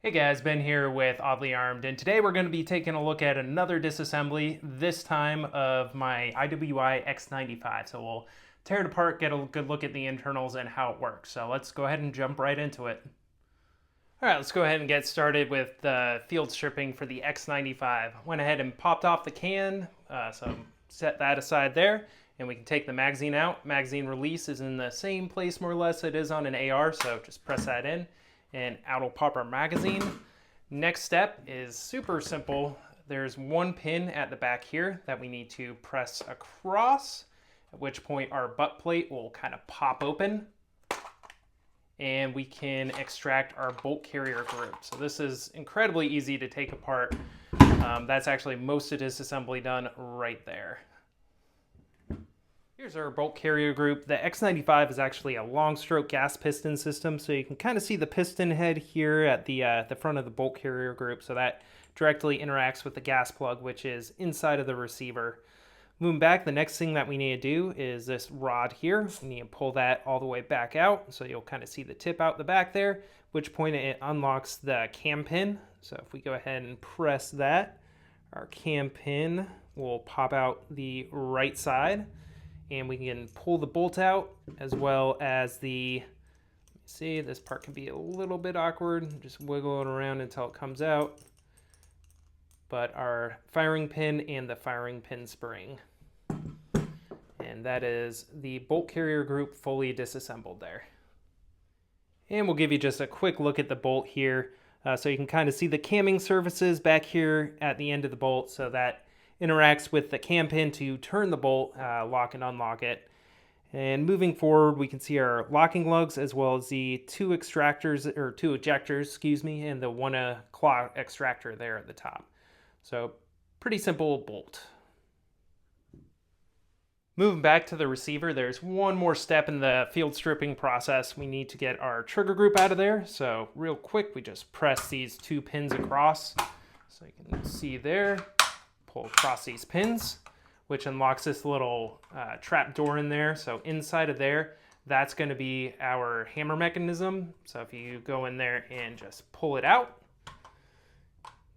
Hey guys, Ben here with Oddly Armed, and today we're going to be taking a look at another disassembly, this time of my IWI X95. So we'll tear it apart, get a good look at the internals and how it works. So let's go ahead and jump right into it. Alright, let's go ahead and get started with the field stripping for the X95. Went ahead and popped off the can, so set that aside there, and we can take the magazine out. Magazine release is in the same place more or less it is on an AR, so just press that in and out will pop our magazine. Next step is super simple. There's one pin at the back here that we need to press across, at which point our butt plate will kind of pop open and we can extract our bolt carrier group. So this is incredibly easy to take apart. That's actually most of disassembly done right there. Here's our bolt carrier group. The X95 is actually a long stroke gas piston system, so you can kind of see the piston head here at the front of the bolt carrier group, so that directly interacts with the gas plug, which is inside of the receiver. Moving back, the next thing that we need to do is this rod here. We need to pull that all the way back out, so you'll kind of see the tip out the back there, at which point it unlocks the cam pin. So if we go ahead and press that, our cam pin will pop out the right side, and we can pull the bolt out, as well as the, see, this part can be a little bit awkward, just wiggle it around until it comes out, but our firing pin and the firing pin spring. And that is the bolt carrier group fully disassembled there. And we'll give you just a quick look at the bolt here, so you can kind of see the camming surfaces back here at the end of the bolt, so that interacts with the cam pin to turn the bolt, lock and unlock it. And moving forward, we can see our locking lugs, as well as the two ejectors, and the one claw extractor there at the top. So pretty simple bolt. Moving back to the receiver, there's one more step in the field stripping process. We need to get our trigger group out of there. So real quick, we just press these two pins across, so you can see there. Pull across these pins, which unlocks this little trap door in there. So inside of there, that's going to be our hammer mechanism. So if you go in there and just pull it out,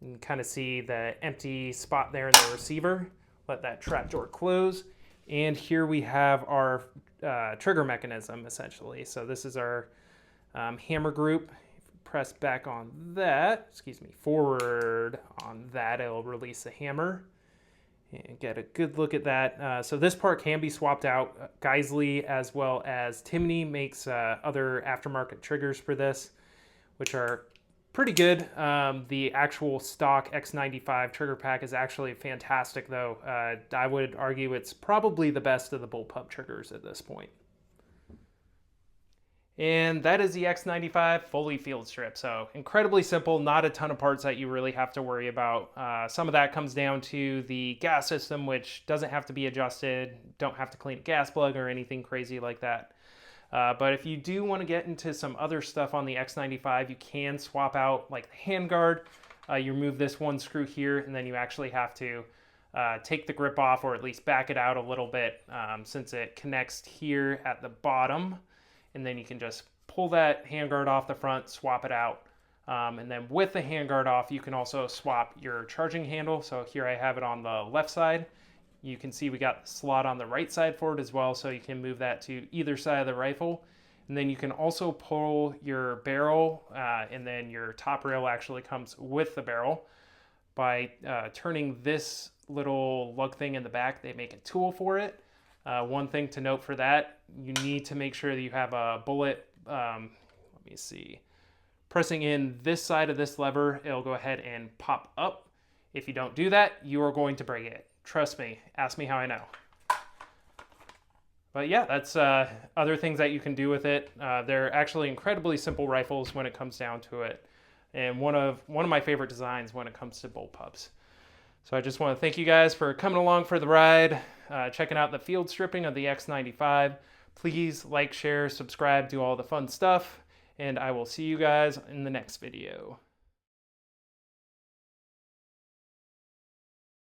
you can kind of see the empty spot there in the receiver. Let that trap door close. And here we have our trigger mechanism, essentially. So this is our hammer group. Press back on that, forward on that, it'll release the hammer and get a good look at that. So this part can be swapped out. Geisley as well as Timney makes other aftermarket triggers for this, which are pretty good. The actual stock X95 trigger pack is actually fantastic though. I would argue it's probably the best of the Bullpup triggers at this point. And that is the X95 fully field strip. So incredibly simple, not a ton of parts that you really have to worry about. Some of that comes down to the gas system, which doesn't have to be adjusted. Don't have to clean a gas plug or anything crazy like that. But if you do want to get into some other stuff on the X95, you can swap out like the handguard. You remove this one screw here, and then you actually have to take the grip off, or at least back it out a little bit, since it connects here at the bottom. And then you can just pull that handguard off the front, swap it out. And then with the handguard off, you can also swap your charging handle. So here I have it on the left side. You can see we got the slot on the right side for it as well, so you can move that to either side of the rifle. And then you can also pull your barrel, and then your top rail actually comes with the barrel. By turning this little lug thing in the back, they make a tool for it. One thing to note for that, you need to make sure that you have a bullet, let me see, pressing in this side of this lever, it'll go ahead and pop up. If you don't do that, you are going to break it. Trust me, ask me how I know. But yeah, that's other things that you can do with it. They're actually incredibly simple rifles when it comes down to it. And one of my favorite designs when it comes to Bullpups. So I just want to thank you guys for coming along for the ride, checking out the field stripping of the X95. Please like, share, subscribe, do all the fun stuff, and I will see you guys in the next video.